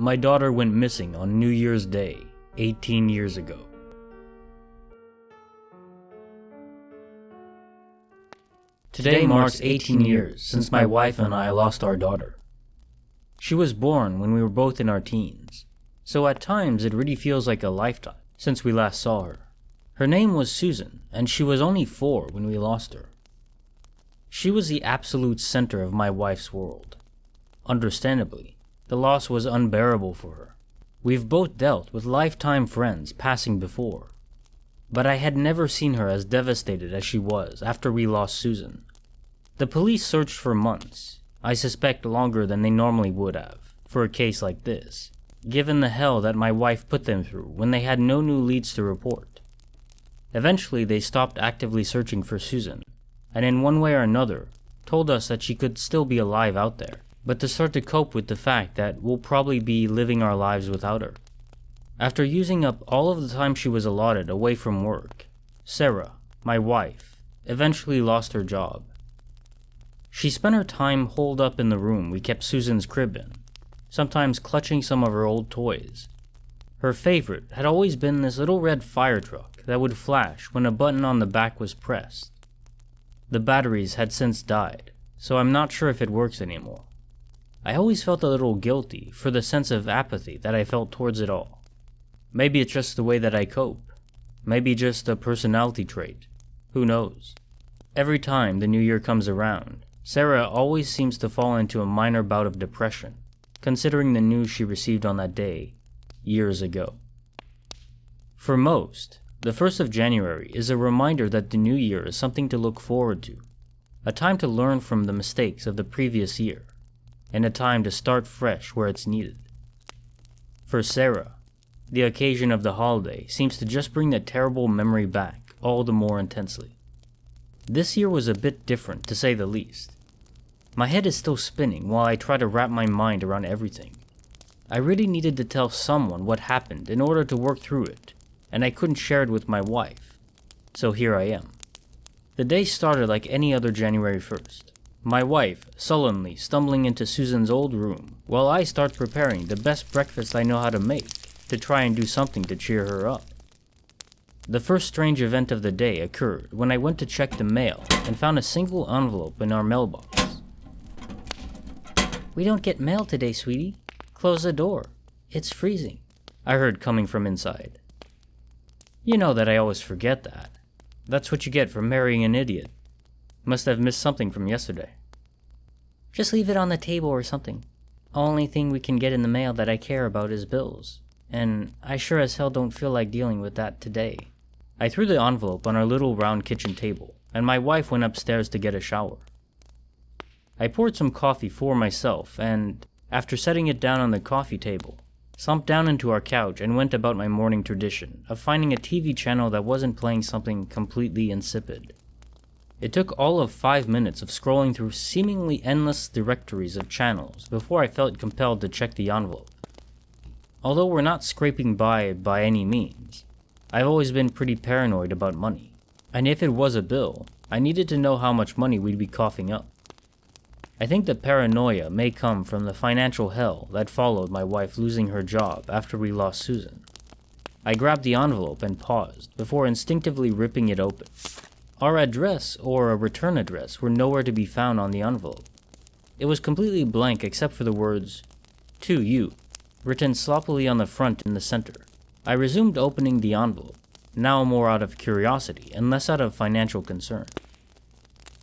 My daughter went missing on New Year's Day, 18 years ago. Today marks 18 years since my wife and I lost our daughter. She was born when we were both in our teens, so at times it really feels like a lifetime since we last saw her. Her name was Susan, and she was only 4 when we lost her. She was the absolute center of my wife's world. Understandably, the loss was unbearable for her. We've both dealt with lifetime friends passing before, but I had never seen her as devastated as she was after we lost Susan. The police searched for months, I suspect longer than they normally would have, for a case like this, given the hell that my wife put them through when they had no new leads to report. Eventually, they stopped actively searching for Susan, and in one way or another, told us that she could still be alive out there, but to start to cope with the fact that we'll probably be living our lives without her. After using up all of the time she was allotted away from work, Sarah, my wife, eventually lost her job. She spent her time holed up in the room we kept Susan's crib in, sometimes clutching some of her old toys. Her favorite had always been this little red fire truck that would flash when a button on the back was pressed. The batteries had since died, so I'm not sure if it works anymore. I always felt a little guilty for the sense of apathy that I felt towards it all. Maybe it's just the way that I cope. Maybe just a personality trait. Who knows? Every time the new year comes around, Sarah always seems to fall into a minor bout of depression, considering the news she received on that day, years ago. For most, the 1st of January is a reminder that the new year is something to look forward to, a time to learn from the mistakes of the previous year, and a time to start fresh where it's needed. For Sarah, the occasion of the holiday seems to just bring that terrible memory back all the more intensely. This year was a bit different, to say the least. My head is still spinning while I try to wrap my mind around everything. I really needed to tell someone what happened in order to work through it, and I couldn't share it with my wife. So here I am. The day started like any other January 1st. My wife sullenly stumbling into Susan's old room while I start preparing the best breakfast I know how to make to try and do something to cheer her up. The first strange event of the day occurred when I went to check the mail and found a single envelope in our mailbox. "We don't get mail today, sweetie. Close the door. It's freezing," I heard coming from inside. You know that I always forget that. That's what you get for marrying an idiot. Must have missed something from yesterday. "Just leave it on the table or something. Only thing we can get in the mail that I care about is bills, and I sure as hell don't feel like dealing with that today." I threw the envelope on our little round kitchen table, and my wife went upstairs to get a shower. I poured some coffee for myself, and, after setting it down on the coffee table, slumped down into our couch and went about my morning tradition of finding a TV channel that wasn't playing something completely insipid. It took all of 5 minutes of scrolling through seemingly endless directories of channels before I felt compelled to check the envelope. Although we're not scraping by any means, I've always been pretty paranoid about money, and if it was a bill, I needed to know how much money we'd be coughing up. I think the paranoia may come from the financial hell that followed my wife losing her job after we lost Susan. I grabbed the envelope and paused before instinctively ripping it open. Our address or a return address were nowhere to be found on the envelope. It was completely blank except for the words, "To you," written sloppily on the front in the center. I resumed opening the envelope, now more out of curiosity and less out of financial concern.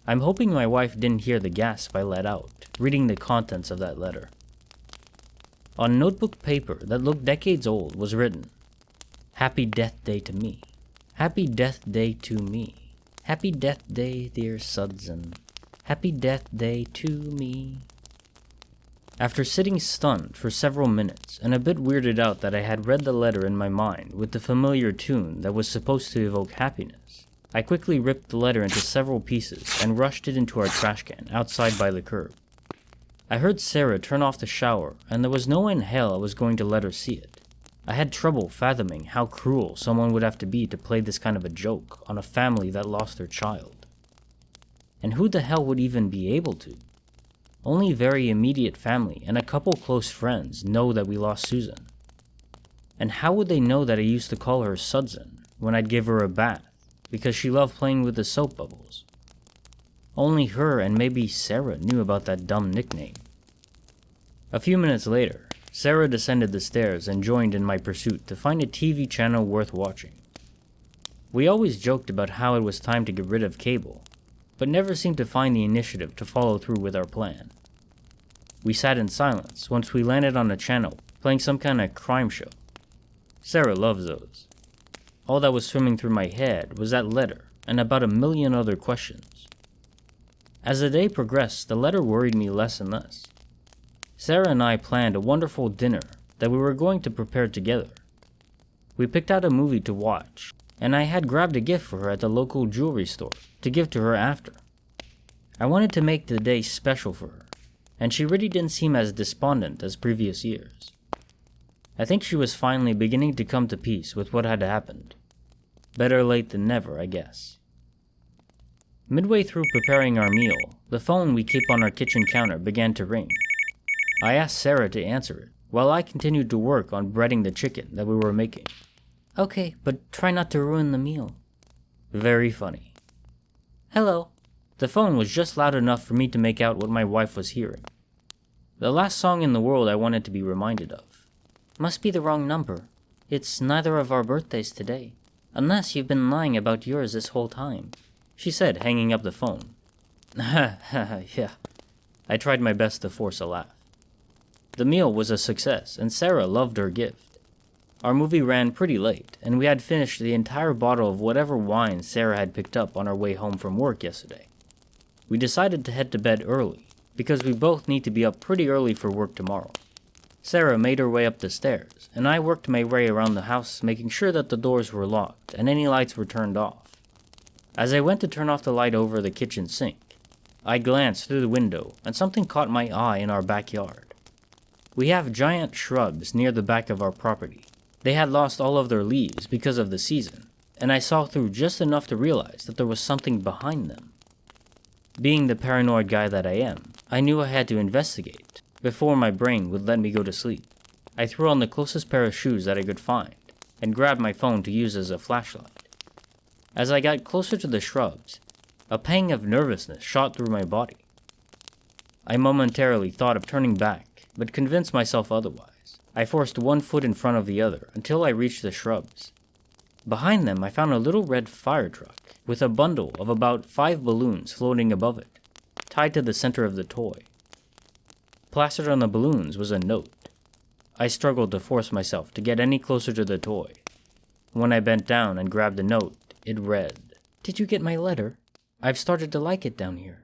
I'm hoping my wife didn't hear the gasp I let out, reading the contents of that letter. On notebook paper that looked decades old was written, "Happy Death Day to me. Happy Death Day to me. Happy Death Day, dear Sudson. Happy Death Day to me." After sitting stunned for several minutes and a bit weirded out that I had read the letter in my mind with the familiar tune that was supposed to evoke happiness, I quickly ripped the letter into several pieces and rushed it into our trash can outside by the curb. I heard Sarah turn off the shower, and there was no way in hell I was going to let her see it. I had trouble fathoming how cruel someone would have to be to play this kind of a joke on a family that lost their child. And who the hell would even be able to? only very immediate family and a couple close friends know that we lost Susan. And how would they know that I used to call her Sudzin when I'd give her a bath because she loved playing with the soap bubbles? Only her and maybe Sarah knew about that dumb nickname. A few minutes later, Sarah descended the stairs and joined in my pursuit to find a TV channel worth watching. We always joked about how it was time to get rid of cable, but never seemed to find the initiative to follow through with our plan. We sat in silence once we landed on a channel playing some kind of crime show. Sarah loves those. All that was swimming through my head was that letter and about a million other questions. As the day progressed, the letter worried me less and less. Sarah and I planned a wonderful dinner that we were going to prepare together. We picked out a movie to watch, and I had grabbed a gift for her at the local jewelry store to give to her after. I wanted to make the day special for her, and she really didn't seem as despondent as previous years. I think she was finally beginning to come to peace with what had happened. Better late than never, I guess. Midway through preparing our meal, the phone we keep on our kitchen counter began to ring. I asked Sarah to answer it, while I continued to work on breading the chicken that we were making. Okay, but try not to ruin the meal. Very funny. Hello. The phone was just loud enough for me to make out what my wife was hearing. The last song in the world I wanted to be reminded of. Must be the wrong number. It's neither of our birthdays today. Unless you've been lying about yours this whole time, she said, hanging up the phone. Yeah. I tried my best to force a laugh. The meal was a success, and Sarah loved her gift. Our movie ran pretty late, and we had finished the entire bottle of whatever wine Sarah had picked up on our way home from work yesterday. We decided to head to bed early, because we both need to be up pretty early for work tomorrow. Sarah made her way up the stairs, and I worked my way around the house, making sure that the doors were locked and any lights were turned off. As I went to turn off the light over the kitchen sink, I glanced through the window, and something caught my eye in our backyard. We have giant shrubs near the back of our property. They had lost all of their leaves because of the season, and I saw through just enough to realize that there was something behind them. Being the paranoid guy that I am, I knew I had to investigate before my brain would let me go to sleep. I threw on the closest pair of shoes that I could find and grabbed my phone to use as a flashlight. As I got closer to the shrubs, a pang of nervousness shot through my body. I momentarily thought of turning back, but convinced myself otherwise. I forced one foot in front of the other until I reached the shrubs. Behind them, I found a little red fire truck with a bundle of about 5 balloons floating above it, tied to the center of the toy. Plastered on the balloons was a note. I struggled to force myself to get any closer to the toy. When I bent down and grabbed the note, it read, "Did you get my letter? I've started to like it down here."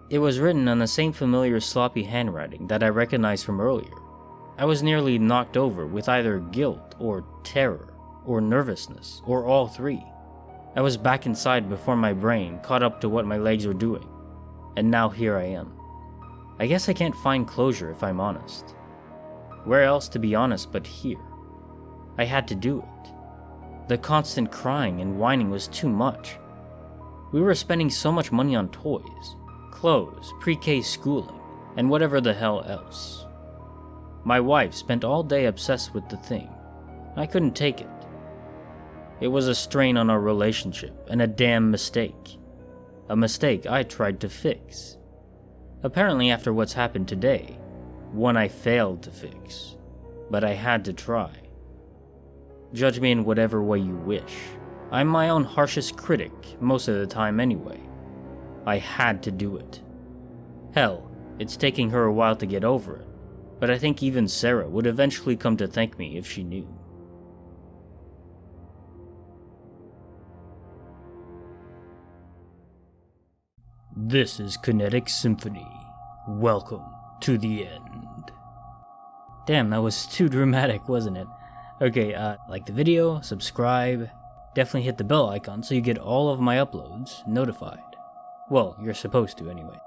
It was written on the same familiar sloppy handwriting that I recognized from earlier. I was nearly knocked over with either guilt or terror or nervousness or all three. I was back inside before my brain caught up to what my legs were doing, and now here I am. I guess I can't find closure if I'm honest. Where else to be honest but here? I had to do it. The constant crying and whining was too much. We were spending so much money on toys, clothes, pre-K schooling, and whatever the hell else. My wife spent all day obsessed with the thing. I couldn't take it. It was a strain on our relationship and a damn mistake. A mistake I tried to fix. Apparently after what's happened today, one I failed to fix. But I had to try. Judge me in whatever way you wish. I'm my own harshest critic most of the time anyway. I had to do it. Hell, it's taking her a while to get over it, but I think even Sarah would eventually come to thank me if she knew. This is Kinetic Symphony. Welcome to the end. Damn, that was too dramatic, wasn't it? Okay, like the video, subscribe, definitely hit the bell icon so you get all of my uploads notified. Well, you're supposed to anyway.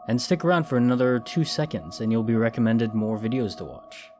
And stick around for another 2 seconds and you'll be recommended more videos to watch.